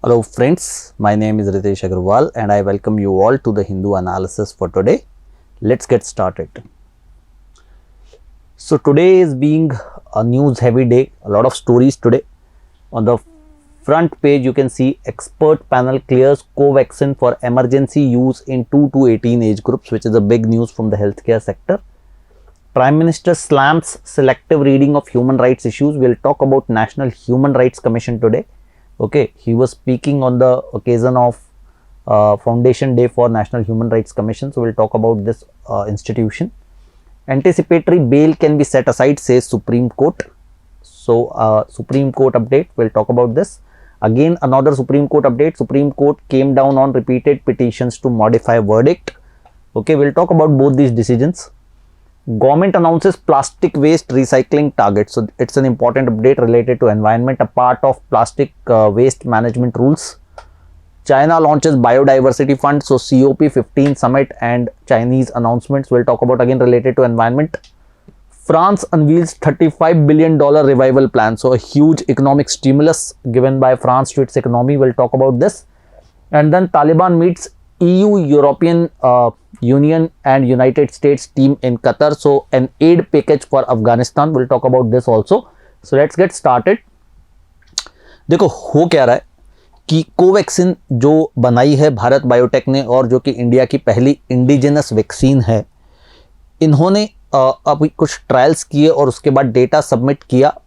Hello friends, my name is Ritesh Agarwal and I welcome you all to the Hindu analysis for today. Let's get started. So today is being a news heavy day, a lot of stories today. On the front page you can see expert panel clears Covaxin for emergency use in 2 to 18 age groups, which is a big news from the healthcare sector. Prime Minister slams selective reading of human rights issues. We'll talk about National Human Rights Commission today. Okay, he was speaking on the occasion of Foundation Day for National Human Rights Commission. So we'll talk about this institution. Anticipatory bail can be set aside, says Supreme Court. So Supreme Court update, we'll talk about this. Again, another Supreme Court update. Supreme Court came down on repeated petitions to modify verdict. Okay, we'll talk about both these decisions. Government announces plastic waste recycling target. So it's an important update related to environment, a part of plastic waste management rules. China launches biodiversity fund. So COP15 summit and Chinese announcements we'll talk about, again related to environment. France unveils $35 billion revival plan. So a huge economic stimulus given by France to its economy. We'll talk about this. And then Taliban meets EU, European Union and United States team in Qatar. So an aid package for Afghanistan. We'll talk about this also. So let's get started. देखो हो क्या रहा है कि Covaxin जो बनाई है Bharat biotech ने और जो कि इंडिया की पहली इंडिजिनस वैक्सीन है, इन्होंने अब कुछ ट्रायल्स किए और उसके बाद डेटा सबमिट किया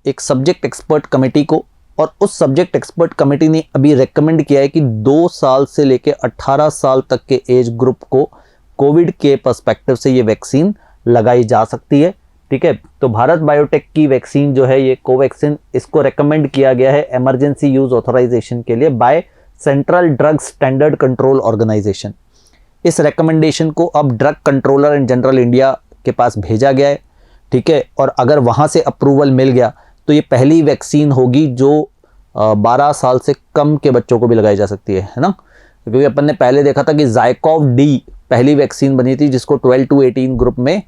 एक सब्जेक्ट एक्सपर्ट कमेटी को, और उस सब्जेक्ट एक्सपर्ट कमेटी ने अभी रेकमेंड किया है कि 2 साल से लेके 18 साल तक के एज ग्रुप को कोविड के पर्सपेक्टिव से ये वैक्सीन लगाई जा सकती है. ठीक है, तो भारत बायोटेक की वैक्सीन जो है ये कोवैक्सिन, इसको रेकमेंड किया गया है इमरजेंसी यूज ऑथराइजेशन के लिए by central drug standard control organisation. इस रेकमेंडेशन को अब drug controller in general India के पास भेजा गया है. ठीक है, और अगर वहाँ से अप्रूवल मिल गया तो ये पहली वैक्सीन होगी जो 12 साल से कम के बच्चों को भी लगाई जा सकती है ना, क्योंकि अपन ने पहले देखा था कि ज़ायकोव डी पहली वैक्सीन बनी थी जिसको 12 to 18 ग्रुप में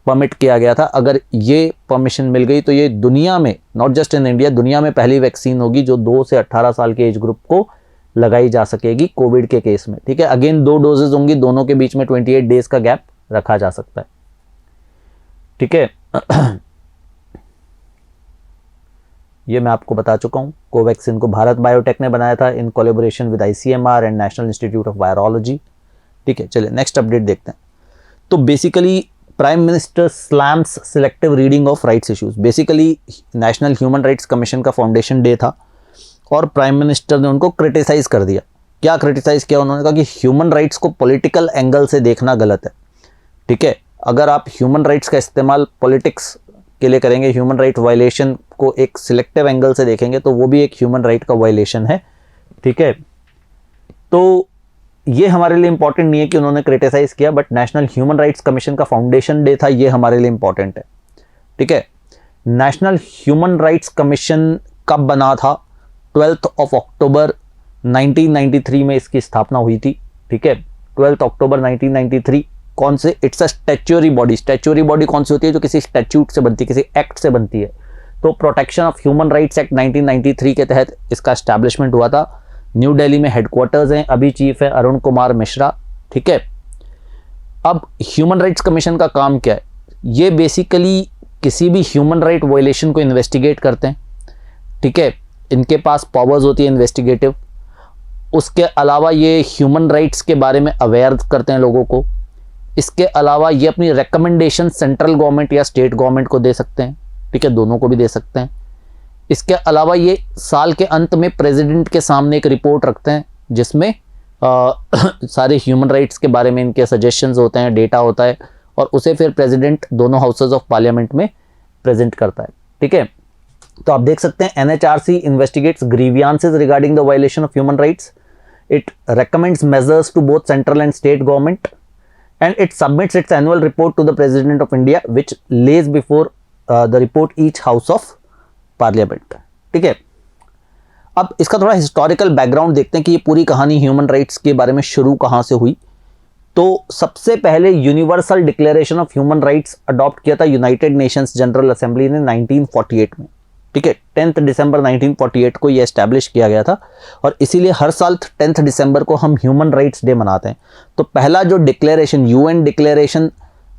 परमिट किया गया था. अगर ये परमिशन मिल गई तो ये दुनिया में, नॉट जस्ट इन इंडिया, दुनिया में पहली वैक्सीन होगी जो 2 से 18 साल के एज ग्रुप को लगाई जा सकेगी कोविड के केस में. ठीक है, अगेन 2 डोजेज होंगी, दोनों के बीच में 28 डेज का गैप रखा जा सकता है. ठीक है, ये मैं आपको बता चुका हूँ. कोवैक्सिन को भारत बायोटेक ने बनाया था in collaboration with ICMR and national institute of virology. ठीक है, चलिए नेक्स्ट अपडेट देखते हैं. तो basically prime minister slams selective reading of rights issues. Basically national human rights commission का फाउंडेशन डे था और प्राइम मिनिस्टर ने उनको क्रिटिसाइज कर दिया. क्या क्रिटिसाइज किया? उन्होंने कहा कि ह्यूमन राइट्स को पॉलिटिकल एंगल से देखना गलत है. ठीक है, अगर आप ह्यूमन राइट्स का इस्तेमाल पॉलिटिक्स के लिए करेंगे, ह्यूमन राइट वायलेशन को एक सिलेक्टिव एंगल से देखेंगे तो वो भी एक ह्यूमन राइट का वायलेशन है. ठीक है, तो ये हमारे लिए इंपॉर्टेंट नहीं है कि उन्होंने क्रिटिसाइज किया, but national human rights commission का फाउंडेशन डे था, ये हमारे लिए इंपॉर्टेंट है. ठीक है, नेशनल ह्यूमन राइट्स कमीशन कब बना था? 12 अक्टूबर 1993 में इसकी स्थापना हुई थी. ठीक है, 12 अक्टूबर 1993. कौन से? It's a statutory body. Statutory body कौन सी होती है? जो किसी स्टैच्यूट से बनती है, किसी एक्ट से बनती है. तो protection of human rights act 1993 के तहत इसका एस्टैब्लिशमेंट हुआ था. न्यू दिल्ली में हेडक्वार्टर्स हैं, अभी चीफ है अरुण कुमार मिश्रा. ठीक है, अब ह्यूमन राइट्स कमीशन का काम क्या है? ये बेसिकली किसी भी ह्यूमन राइट वायलेशन को इन्वेस्टिगेट करते हैं. ठीक है, इनके पास पावर्स होती है इन्वेस्टिगेटिव. उसके अलावा ये ह्यूमन राइट्स के बारे में अवेयर करते हैं लोगों को. इसके अलावा ये अपनी रिकमेंडेशन सेंट्रल गवर्नमेंट या स्टेट गवर्नमेंट को दे सकते हैं. ठीक है, दोनों को भी दे सकते हैं. इसके अलावा ये साल के अंत में प्रेसिडेंट के सामने एक रिपोर्ट रखते हैं जिसमें सारे ह्यूमन राइट्स के बारे में इनके सजेशंस होते हैं, डेटा होता है, और उसे फिर प्रेसिडेंट दोनों हाउसेज ऑफ पार्लियामेंट में प्रेजेंट करता है. ठीक है, तो आप देख सकते हैं NHRC investigates grievances regarding the violation of human rights. It recommends measures to both central and state government and it submits its annual report to the President of India which lays before the report each house of parliament. ठीक है, अब इसका थोड़ा historical background देखते हैं कि ये पूरी कहानी ह्यूमन राइट्स के बारे में शुरू कहाँ से हुई. तो सबसे पहले universal declaration of human rights adopt किया था यूनाइटेड नेशंस जनरल असेंबली ने 1948 में. ठीक है, 10 दिसंबर 1948 को ये एस्टैब्लिश किया गया था और इसीलिए हर साल 10 दिसंबर को हम ह्यूमन राइट्स डे मनाते हैं। तो पहला जो declaration, UN declaration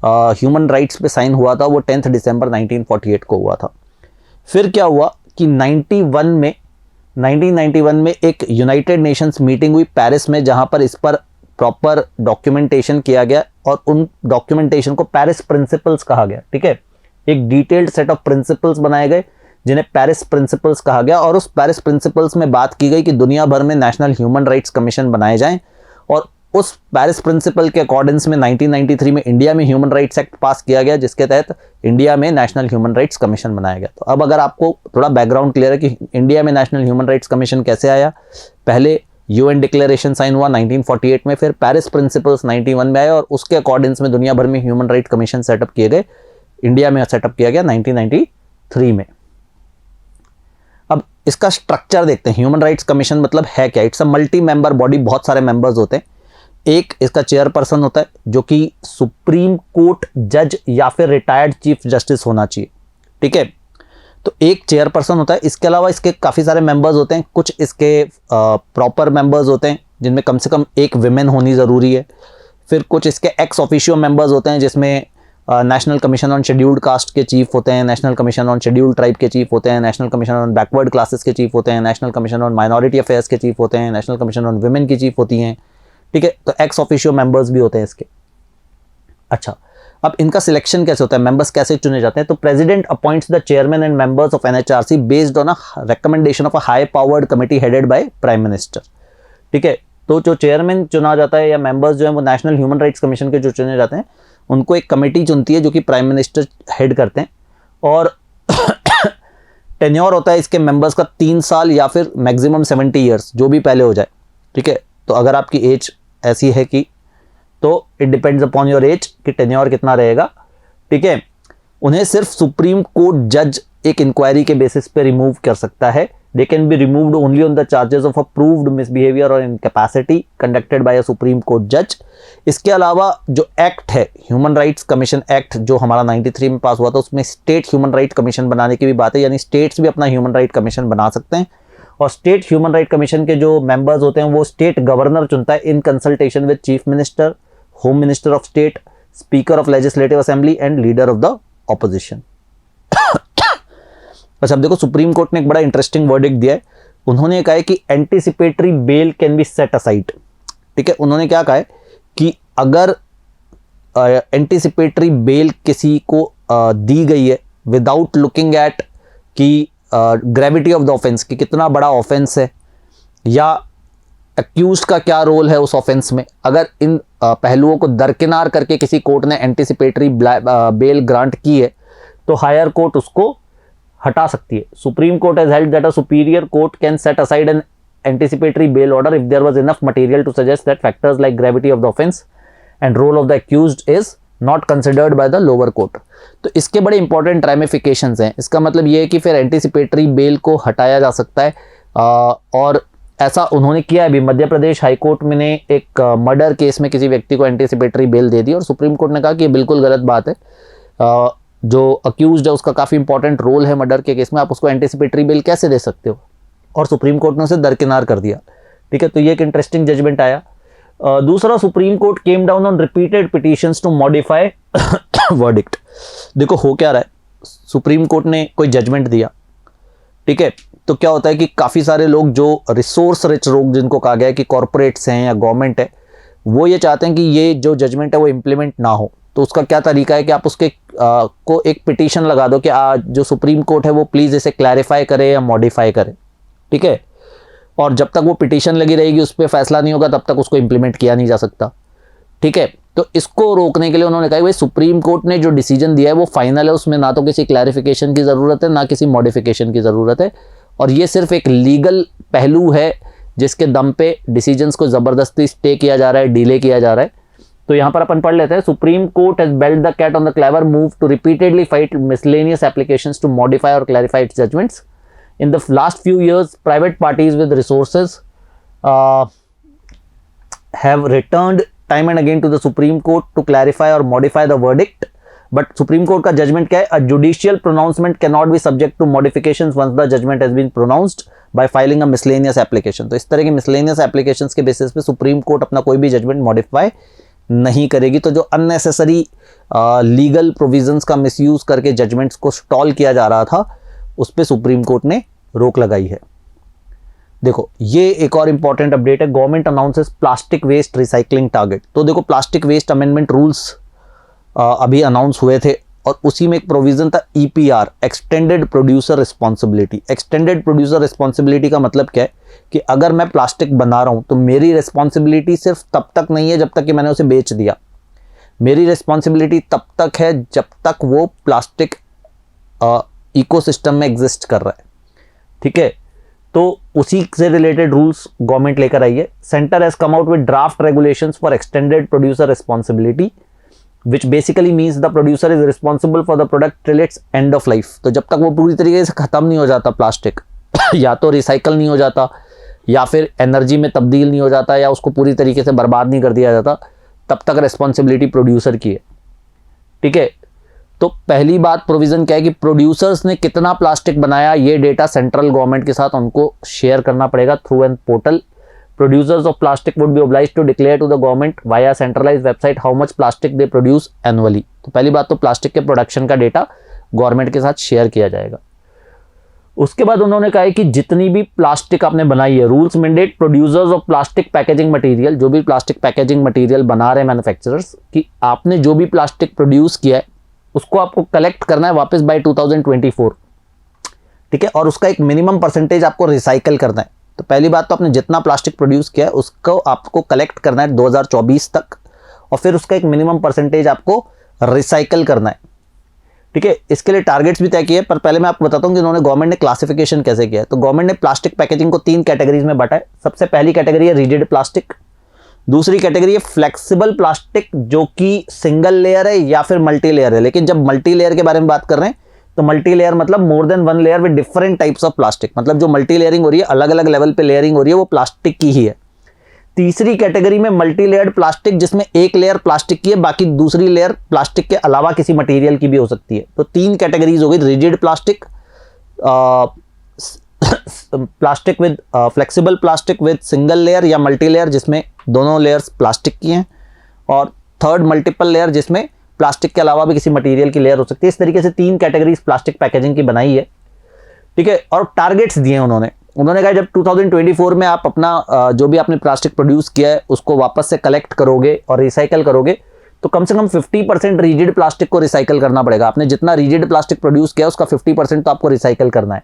human rights पे साइन हुआ था वो 10 दिसंबर 1948 को हुआ था। फिर क्या हुआ कि 1991 में एक यूनाइटेड नेशंस मीटिंग हुई पेरिस में, जहां पर इस पर प्रॉपर डॉक्यूमेंटेशन किया गया और उन डॉक्यूमेंटेशन को पेरिस प्रिंसिपल्स कहा गया। ठीक है, एक डिटेल्ड सेट ऑफ प्रिंसिपल्स बनाए गए जिन्हें पेरिस प्रिंसिपल्स कहा गया और उस पेरिस प्रिंसिपल्स में बात की गई कि दुनिया भर में नेशनल ह्यूमन राइट्स कमीशन बनाए जाएं और उस पेरिस प्रिंसिपल के अकॉर्डिंग्स में 1993 में इंडिया में ह्यूमन राइट्स एक्ट पास किया गया, जिसके तहत इंडिया में नेशनल ह्यूमन राइट्स कमीशन बनाया गया। तो अब अगर आपको थोड़ा बैकग्राउंड क्लियर है कि इंडिया में नेशनल ह्यूमन राइट्स कमीशन कैसे आया, पहले यूएन डिक्लेरेशन साइन हुआ 1948 में, फिर पेरिस प्रिंसिपल्स 91 में आए और उसके अकॉर्डिंग्स में दुनिया भर में ह्यूमन राइट्स कमीशन सेटअप किए गए। इंडिया में सेटअप किया गया 1993 में। अब इसका स्ट्रक्चर देखते हैं, ह्यूमन राइट्स कमीशन मतलब है क्या। It's a multi member body, बहुत सारे मेंबर्स होते हैं। एक इसका चेयरपर्सन होता है जो कि सुप्रीम कोर्ट जज या फिर रिटायर्ड चीफ जस्टिस होना चाहिए। ठीक है, तो एक चेयरपर्सन होता है। इसके अलावा इसके काफ़ी सारे मेंबर्स होते हैं। कुछ इसके प्रॉपर मेंबर्स होते हैं जिनमें कम से कम एक विमेन होनी ज़रूरी है। फिर कुछ इसके एक्स ऑफिशियो मेंबर्स होते हैं जिसमें national commission on scheduled caste के चीफ होते हैं, national commission on scheduled tribe के चीफ होते हैं, national commission on backward classes के चीफ होते हैं, national commission on minority affairs के चीफ होते हैं, नेशनल कमीशन ऑन वुमेन की चीफ होती हैं। ठीक है, तो एक्स ऑफिशियो मेंबर्स भी होते हैं इसके। अच्छा, अब इनका सिलेक्शन कैसे होता है, मेंबर्स कैसे चुने जाते हैं। तो president appoints the chairman and members of NHRC based on a recommendation of a high powered committee headed by prime minister. ठीक है, तो जो चेयरमैन चुना जाता है या मेंबर्स जो है वो नेशनल ह्यूमन राइट्स कमीशन के जो चुने जाते हैं उनको एक कमेटी चुनती है जो कि प्राइम मिनिस्टर हेड करते हैं और टेन्योर होता है इसके मेंबर्स का 3 साल या फिर मैक्सिमम 70 ईयर्स, जो भी पहले हो जाए। ठीक है, तो अगर आपकी एज ऐसी है कि तो it depends upon your age कि टेन्योर कितना रहेगा। ठीक है, उन्हें सिर्फ सुप्रीम कोर्ट जज एक इंक्वायरी के बेसिस पे रिमूव कर सकता है। They can be removed only on the charges of approved misbehaviour और incapacity conducted by a supreme court जज। इसके अलावा जो एक्ट है ह्यूमन राइट्स कमीशन एक्ट जो हमारा 93 में पास हुआ था, उसमें स्टेट ह्यूमन राइट कमीशन बनाने की भी बात है, यानी स्टेट्स भी अपना ह्यूमन राइट कमीशन बना सकते हैं। और स्टेट ह्यूमन राइट कमीशन के जो मेंबर्स होते हैं वो स्टेट गवर्नर चुनता है in consultation with chief minister, home minister of state, speaker of legislative assembly and leader of the opposition. अच्छा, अब देखो सुप्रीम कोर्ट ने एक बड़ा इंटरेस्टिंग वर्डिक्ट दिया है। उन्होंने कहा है कि anticipatory bail can be set aside. ठीक है, उन्होंने क्या कहा है कि अगर एंटीसिपेटरी बेल किसी को दी गई है विदाउट लुकिंग एट कि ग्रेविटी ऑफ द ऑफेंस, कि कितना बड़ा ऑफेंस है या एक्यूज्ड का क्या रोल है उस ऑफेंस में, अगर इन पहलुओं को दरकिनार करके किसी कोर्ट ने एंटीसिपेटरी बेल ग्रांट की है तो हायर कोर्ट उसको हटा सकती है। Supreme court has held that a superior court can set aside an anticipatory bail order if there was enough material to suggest that factors like gravity of the offence and role of the accused is not considered by the lower court. तो इसके बड़े important ramifications हैं। इसका मतलब ये है कि फिर एंटीसिपेटरी बेल को हटाया जा सकता है और ऐसा उन्होंने किया है। अभी मध्य प्रदेश हाईकोर्ट में ने एक मर्डर केस में किसी व्यक्ति को एंटीसिपेटरी बेल दे दी और सुप्रीम कोर्ट ने कहा कि ये बिल्कुल गलत बात है। जो अक्यूज्ड है उसका काफ़ी इंपॉर्टेंट रोल है मर्डर के केस में, आप उसको एंटीसिपेटरी बेल कैसे दे सकते हो, और सुप्रीम कोर्ट ने उसे दरकिनार कर दिया। ठीक है, तो ये एक इंटरेस्टिंग जजमेंट आया। दूसरा, supreme court came down on repeated petitions to modify verdict. देखो हो क्या रहा है, सुप्रीम कोर्ट ने कोई जजमेंट दिया, ठीक है, तो क्या होता है कि काफ़ी सारे लोग जो रिसोर्स रिच लोग जिनको कहा गया है कि कॉरपोरेट्स हैं या गवर्नमेंट है, वो ये चाहते हैं कि ये जो जजमेंट है वो इम्प्लीमेंट ना हो। तो उसका क्या तरीका है कि आप उसके को एक पिटीशन लगा दो कि जो सुप्रीम कोर्ट है वो प्लीज़ इसे क्लैरिफाई करे या मॉडिफाई करे। ठीक है, और जब तक वो पिटीशन लगी रहेगी उस पर फैसला नहीं होगा तब तक उसको इंप्लीमेंट किया नहीं जा सकता। ठीक है, तो इसको रोकने के लिए उन्होंने कहा भाई सुप्रीम कोर्ट ने जो डिसीजन दिया है वो फाइनल है, उसमें ना तो किसी क्लैरिफिकेशन की ज़रूरत है ना किसी मॉडिफिकेशन की ज़रूरत है, और ये सिर्फ एक लीगल पहलू है जिसके दम पे डिसीजंस को ज़बरदस्ती स्टे किया जा रहा है, डिले किया जा रहा है। तो यहाँ पर अपन पढ़ लेते हैं, supreme court has belled the cat on the clever move to repeatedly fight miscellaneous applications to modify और clarify its judgments. In the last few years, private parties with resources have returned time and again to the Supreme Court to clarify or modify the verdict. But supreme court का judgment क्या है, a judicial pronouncement can not be subject to modifications once the judgment has been pronounced by filing a miscellaneous application. तो इस तरह की miscellaneous applications के basis पे supreme court अपना कोई भी जजमेंट मॉडिफाई नहीं करेगी। तो जो अननेसेसरी लीगल प्रोविजंस का मिसयूज करके जजमेंट्स को स्टॉल किया जा रहा था, उस पर सुप्रीम कोर्ट ने रोक लगाई है। देखो ये एक और इंपॉर्टेंट अपडेट है, government announces plastic waste recycling target. तो देखो प्लास्टिक वेस्ट अमेंडमेंट रूल्स अभी अनाउंस हुए थे और उसी में एक प्रोविजन था EPR, extended producer responsibility. Extended producer responsibility का मतलब क्या है कि अगर मैं प्लास्टिक बना रहा हूं तो मेरी रिस्पॉन्सिबिलिटी सिर्फ तब तक नहीं है जब तक कि मैंने उसे बेच दिया, मेरी रिस्पॉन्सिबिलिटी तब तक है जब तक वो प्लास्टिक इकोसिस्टम में एग्जिस्ट कर रहा है। ठीक है, तो उसी से रिलेटेड रूल्स गवर्नमेंट लेकर आई है। Centre has come out with draft regulations for extended producer responsibility which basically means the producer is responsible for the product till its end of life। तो जब तक वो पूरी तरीके से ख़त्म नहीं हो जाता प्लास्टिक या तो रिसाइकल नहीं हो जाता या फिर एनर्जी में तब्दील नहीं हो जाता या उसको पूरी तरीके से बर्बाद नहीं कर दिया जाता, तब तक रिस्पॉन्सिबिलिटी प्रोड्यूसर की है। ठीक है, तो पहली बात प्रोविज़न क्या है कि प्रोड्यूसर्स ने कितना प्लास्टिक बनाया ये डेटा सेंट्रल गवर्नमेंट के साथ उनको शेयर करना पड़ेगा through an portal. Producers of plastic would be obliged to declare to the government via centralized website how much plastic they produce annually। तो पहली बात तो प्लास्टिक के प्रोडक्शन का डेटा गवर्नमेंट के साथ शेयर किया जाएगा। उसके बाद उन्होंने कहा है कि जितनी भी प्लास्टिक आपने बनाई है, rules mandate producers of plastic packaging material, जो भी प्लास्टिक पैकेजिंग मटेरियल बना रहे हैं मैन्युफैक्चरर्स, कि आपने जो भी प्लास्टिक प्रोड्यूस किया है उसको आपको कलेक्ट करना है वापस बाय 2024। ठीक है, और उसका एक मिनिमम परसेंटेज आपको रिसाइकल करना है। तो पहली बात तो आपने जितना प्लास्टिक प्रोड्यूस किया है उसको आपको कलेक्ट करना है 2024 तक और फिर उसका एक मिनिमम परसेंटेज आपको रिसाइकल करना है। ठीक है, इसके लिए टारगेट्स भी तय किए, पर पहले मैं आपको बताता हूं कि इन्होंने गवर्नमेंट ने क्लासिफिकेशन कैसे किया है। तो गवर्नमेंट ने प्लास्टिक पैकेजिंग को 3 कैटेगरीज में बांटा है। सबसे पहली कैटेगरी है रिजिड प्लास्टिक, दूसरी कैटेगरी है फ्लेक्सिबल प्लास्टिक जो कि सिंगल लेयर है या फिर मल्टी लेयर है। लेकिन जब मल्टी लेयर के बारे में बात कर रहे हैं तो मल्टी लेयर मतलब more than 1 layer with different types of plastic, मतलब जो मल्टी लेयरिंग हो रही है, अलग अलग लेवल पे लेयरिंग हो रही है, वो प्लास्टिक की ही है। तीसरी कैटेगरी में मल्टी लेयर्ड प्लास्टिक जिसमें एक लेयर प्लास्टिक की है, बाकी दूसरी लेयर प्लास्टिक के अलावा किसी मटेरियल की भी हो सकती है। तो 3 कैटेगरीज हो गई, rigid plastic, plastic with flexible plastic with single layer या मल्टी लेयर जिसमें दोनों लेयर्स प्लास्टिक की हैं, और थर्ड मल्टीपल लेयर जिसमें प्लास्टिक के अलावा भी किसी मटेरियल की लेयर हो सकती है। इस तरीके से 3 कैटेगरीज प्लास्टिक पैकेजिंग की बनाई है। ठीक है, और टारगेट्स दिए उन्होंने कहा जब 2024 में आप अपना जो भी आपने प्लास्टिक प्रोड्यूस किया है उसको वापस से कलेक्ट करोगे और रिसाइकल करोगे तो कम से कम 50% रिजिड प्लास्टिक को रिसाइकल करना पड़ेगा। आपने जितना रिजिड प्लास्टिक प्रोड्यूस किया उसका 50% तो आपको रिसाइकल करना है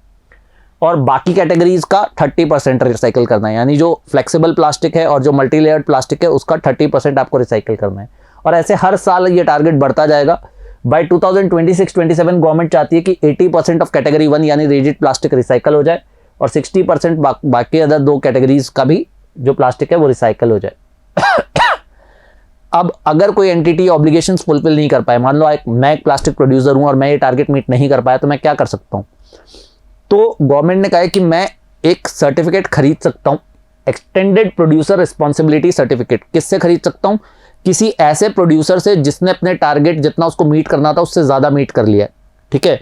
और बाकी कैटेगरीज का 30% रिसाइकल करना है। यानी जो फ्लेक्सिबल प्लास्टिक है और जो मल्टी लेयर्ड प्लास्टिक है उसका 30% आपको रिसाइकल करना है। और ऐसे हर साल ये टारगेट बढ़ता जाएगा। बाय 2026-27 गवर्नमेंट चाहती है कि 80% ऑफ कैटेगरी 1 यानी रिजिड प्लास्टिक रिसाइकल हो जाए और 60% बाकी अदर 2 कैटेगरीज का भी जो प्लास्टिक है वो रिसाइकल हो जाए। अब अगर कोई एंटिटी ऑब्लिगेशंस फुलफिल नहीं कर पाए, मान लो मैं एक प्लास्टिक प्रोड्यूसर हूं और मैं ये टारगेट मीट नहीं कर पाया, तो मैं क्या कर सकता हूं? तो गवर्नमेंट ने कहा है कि मैं एक सर्टिफिकेट खरीद सकता हूं, एक्सटेंडेड प्रोड्यूसर रिस्पॉन्सिबिलिटी सर्टिफिकेट। किससे खरीद सकता हूं? किसी ऐसे प्रोड्यूसर से जिसने अपने टारगेट जितना उसको मीट करना था उससे ज़्यादा मीट कर लिया है। ठीक है,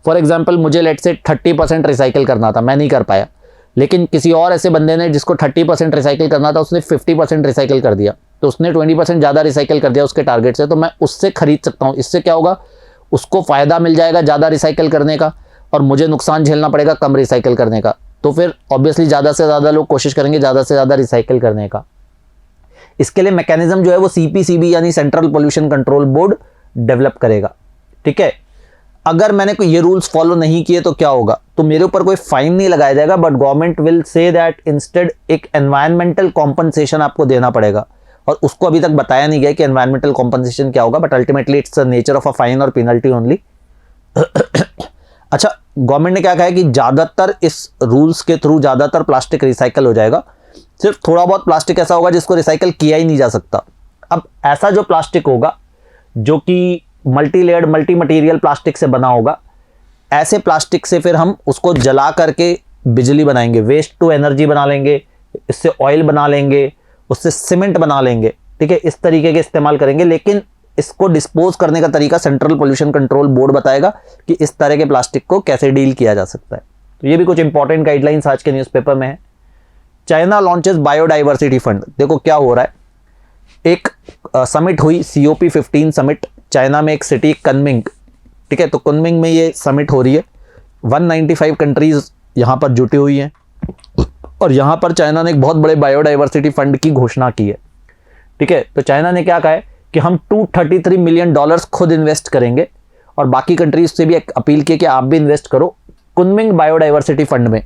फॉर एग्जाम्पल मुझे लेट से 30% रिसाइकल करना था, मैं नहीं कर पाया, लेकिन किसी और ऐसे बंदे ने जिसको 30% रिसाइकल करना था उसने 50% रिसाइकल कर दिया, तो उसने 20% ज़्यादा रिसाइकल कर दिया उसके टारगेट से, तो मैं उससे खरीद सकता हूँ। इससे क्या होगा, उसको फ़ायदा मिल जाएगा ज़्यादा रिसाइकल करने का और मुझे नुकसान झेलना पड़ेगा कम रिसाइकल करने का। तो फिर ऑब्वियसली ज़्यादा से ज़्यादा लोग कोशिश करेंगे ज़्यादा से ज़्यादा रिसाइकल करने का। इसके लिए मैकेनिज्म जो है वो CPCB यानी central pollution control board develop करेगा। ठीक है, अगर मैंने कोई ये रूल्स फॉलो नहीं किए तो क्या होगा, तो मेरे ऊपर कोई फाइन नहीं लगाया जाएगा, but government will say that instead एक एनवायरमेंटल कॉम्पनसेशन आपको देना पड़ेगा। और उसको अभी तक बताया नहीं गया कि एनवायरमेंटल कॉम्पनसेशन क्या होगा, but ultimately it's the nature of a fine और पेनल्टी ओनली। अच्छा, गवर्नमेंट ने क्या कहा है कि ज़्यादातर इस रूल्स के थ्रू ज़्यादातर प्लास्टिक रिसाइकल हो जाएगा, सिर्फ थोड़ा बहुत प्लास्टिक ऐसा होगा जिसको रिसाइकल किया ही नहीं जा सकता। अब ऐसा जो प्लास्टिक होगा जो कि multi layered multi material plastic से बना होगा, ऐसे प्लास्टिक से फिर हम उसको जला करके बिजली बनाएंगे, वेस्ट टू एनर्जी बना लेंगे, इससे ऑयल बना लेंगे, उससे सीमेंट बना लेंगे। ठीक है, इस तरीके के इस्तेमाल करेंगे। लेकिन इसको डिस्पोज करने का तरीका सेंट्रल पोल्यूशन कंट्रोल बोर्ड बताएगा कि इस तरह के प्लास्टिक को कैसे डील किया जा सकता है। तो ये भी कुछ इंपॉर्टेंट गाइडलाइंस आज के न्यूज़पेपर में है। China launches biodiversity fund. देखो क्या हो रहा है, एक समिट हुई COP15 समिट चाइना में, एक सिटी कुनमिंग, ठीक है। तो कुनमिंग में ये समिट हो रही है, 195 कंट्रीज यहाँ पर जुटी हुई हैं और यहाँ पर चाइना ने एक बहुत बड़े बायोडाइवर्सिटी फंड की घोषणा की है, ठीक है। तो चाइना ने क्या कहा है कि हम $233 मिलियन खुद इन्वेस्ट करेंगे और बाकी कंट्रीज से भी एक अपील की कि आप भी इन्वेस्ट करो कुनमिंग बायोडाइवर्सिटी फंड में।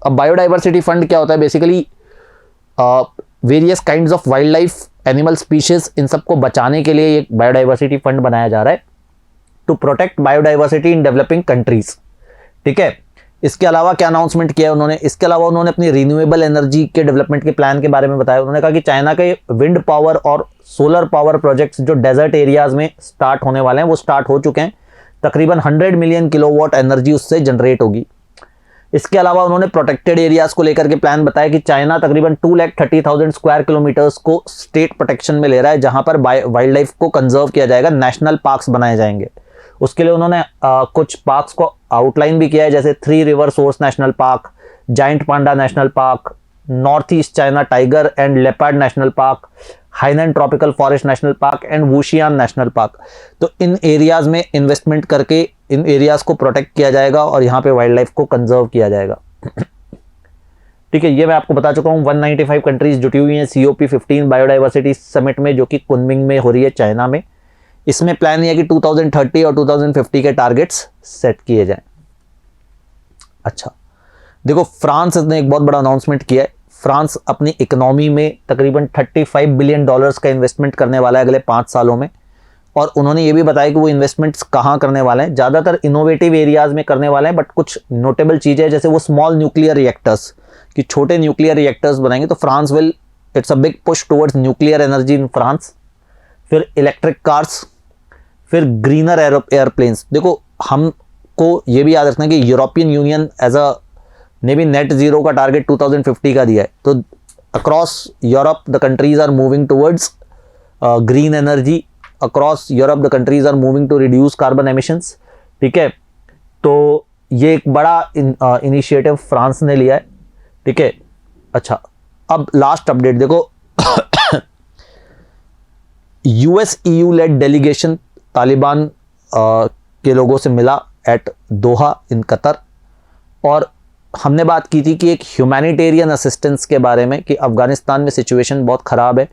अब बायोडाइवर्सिटी फंड क्या होता है, basically various kinds of wild life, animal species, इन सबको बचाने के लिए एक बायोडाइवर्सिटी फंड बनाया जा रहा है to protect biodiversity in developing countries, ठीक है। इसके अलावा क्या अनाउंसमेंट किया है उन्होंने, इसके अलावा उन्होंने अपनी रिन्यूएबल एनर्जी के डेवलपमेंट के प्लान के बारे में बताया। उन्होंने कहा कि चाइना के विंड पावर और सोलर पावर प्रोजेक्ट्स जो डेजर्ट एरियाज में स्टार्ट होने वाले हैं वो स्टार्ट हो चुके हैं, तकरीबन 100 मिलियन किलोवाट एनर्जी उससे जनरेट होगी। इसके अलावा उन्होंने प्रोटेक्टेड एरियाज को लेकर के प्लान बताया कि चाइना तकरीबन 2,30,000 स्क्वायर किलोमीटर्स को स्टेट प्रोटेक्शन में ले रहा है, जहां पर वाइल्ड लाइफ को कंजर्व किया जाएगा, नेशनल पार्क्स बनाए जाएंगे। उसके लिए उन्होंने कुछ पार्क्स को आउटलाइन भी किया है, जैसे 3 river source national park, giant panda national park, north east China tiger and leopard national park, Hainan tropical forest national park and Wuyishan national park. तो इन एरियाज में इन्वेस्टमेंट करके इन एरियाज को प्रोटेक्ट किया जाएगा और यहाँ पे वाइल्ड लाइफ को कंजर्व किया जाएगा, ठीक है। ये मैं आपको बता चुका हूँ। 195 कंट्रीज जुटी हुई हैं COP15 बायोडाइवर्सिटी समिट में, जो कि कुनमिंग में हो रही है चाइना में। इसमें प्लान ये है कि 2030 और 2050 के टारगेट्स सेट किए जाएं। अच्छा, देखो फ्रांस ने एक बहुत बड़ा अनाउंसमेंट किया है। फ्रांस अपनी इकोनॉमी में तकरीबन $35 बिलियन का इन्वेस्टमेंट करने वाला है अगले 5 सालों में, और उन्होंने ये भी बताया कि वो इन्वेस्टमेंट्स कहाँ करने वाले हैं। ज़्यादातर इनोवेटिव एरियाज में करने वाले हैं, बट कुछ नोटेबल चीज़ें जैसे वो स्मॉल न्यूक्लियर रिएक्टर्स, कि छोटे न्यूक्लियर रिएक्टर्स बनाएंगे। तो France will, it's a big push towards nuclear energy in France. फिर इलेक्ट्रिक कार्स, फिर ग्रीनर एयरप्लेन्स। देखो हमको ये भी याद रखना है कि यूरोपियन यूनियन एज अ ने भी नेट जीरो का टारगेट 2050 का दिया है। तो across Europe the countries are moving towards green energy, across Europe the countries are moving to reduce carbon emissions, ठीक है। तो ये एक बड़ा इनिशिएटिव फ्रांस ने लिया है, ठीक है। अच्छा, अब लास्ट अपडेट देखो US EU led delegation Taliban के लोगों से मिला एट दोहा इन कतर, और हमने बात की थी कि एक ह्यूमैनिटेरियन असिस्टेंस के बारे में कि अफगानिस्तान में सिचुएशन बहुत ख़राब है।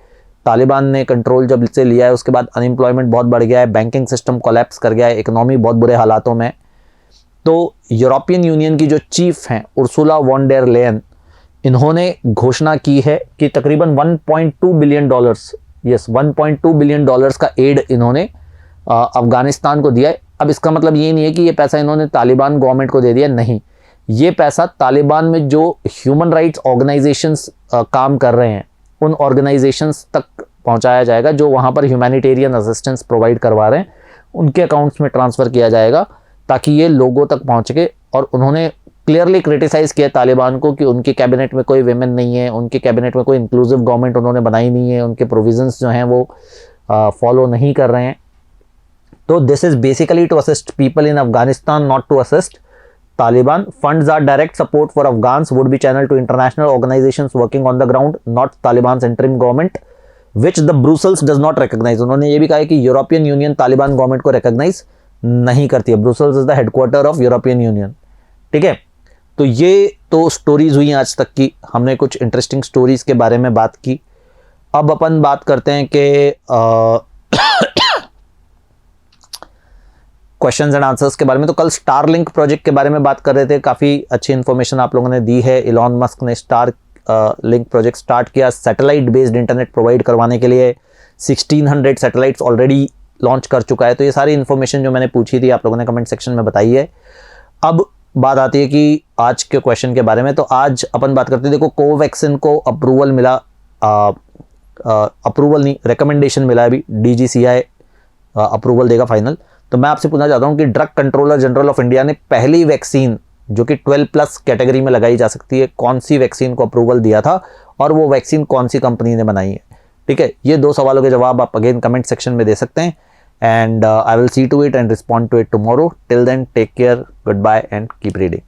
तालिबान ने कंट्रोल जब से लिया है उसके बाद अनएम्प्लॉयमेंट बहुत बढ़ गया है, बैंकिंग सिस्टम कोलैप्स कर गया है, इकोनॉमी बहुत बुरे हालातों में। तो यूरोपियन यूनियन की जो चीफ हैं उर्सुला वॉन डेर लेयन, इन्होंने घोषणा की है कि तकरीबन $1.2 बिलियन, यस $1.2 बिलियन का एड इन्होंने अफगानिस्तान को दिया है। अब इसका मतलब ये नहीं है कि ये पैसा इन्होंने तालिबान गवर्नमेंट को दे दिया, नहीं। ये पैसा तालिबान में जो ह्यूमन राइट्स ऑर्गेनाइजेशंस काम कर रहे हैं उन ऑर्गेनाइजेशंस तक पहुंचाया जाएगा, जो वहाँ पर ह्यूमैनिटेरियन असिस्टेंस प्रोवाइड करवा रहे हैं, उनके अकाउंट्स में ट्रांसफ़र किया जाएगा ताकि ये लोगों तक पहुँच सके। और उन्होंने क्लियरली क्रिटिसाइज़ किया तालिबान को कि उनकी कैबिनेट में कोई वेमेन नहीं है, उनकी कैबिनेट में कोई इंक्लूसिव गवर्नमेंट उन्होंने बनाई नहीं है, उनके प्रोविजंस जो हैं वो फॉलो नहीं कर रहे हैं। तो this is basically to assist people in Afghanistan, not to assist Taliban. Funds are direct support for Afghans, would be channeled to international organizations working on the ground, not Taliban's interim government, which the Brussels does not recognize. उन्होंने ये भी कहा है कि European union Taliban government को recognise नहीं करती है। Brussels is the headquarter of European union, ठीक है। तो ये तो स्टोरीज हुई आज तक की, हमने कुछ इंटरेस्टिंग स्टोरीज के बारे में बात की। अब अपन बात करते हैं कि क्वेश्चंस एंड आंसर्स के बारे में। तो कल स्टारलिंक प्रोजेक्ट के बारे में बात कर रहे थे, काफ़ी अच्छी इन्फॉर्मेशन आप लोगों ने दी है। इलॉन मस्क ने स्टारलिंक प्रोजेक्ट स्टार्ट किया सैटेलाइट बेस्ड इंटरनेट प्रोवाइड करवाने के लिए। 1600 सैटेलाइट्स ऑलरेडी लॉन्च कर चुका है। तो ये सारी इन्फॉर्मेशन जो मैंने पूछी थी आप लोगों ने कमेंट सेक्शन में बताई है। अब बात आती है कि आज के क्वेश्चन के बारे में। तो आज अपन बात करते हैं, देखो कोवैक्सिन को अप्रूवल मिला, अप्रूवल नहीं रिकमेंडेशन मिला है, अभी DGCI अप्रूवल देगा फाइनल। तो मैं आपसे पूछना चाहता हूं कि drug controller general of India ने पहली वैक्सीन जो कि 12+ कैटेगरी में लगाई जा सकती है, कौन सी वैक्सीन को अप्रूवल दिया था और वो वैक्सीन कौन सी कंपनी ने बनाई है, ठीक है, ये 2 सवालों के जवाब आप अगेन कमेंट सेक्शन में दे सकते हैं and I will see to it and respond to it tomorrow. Till then take care, good bye and keep reading.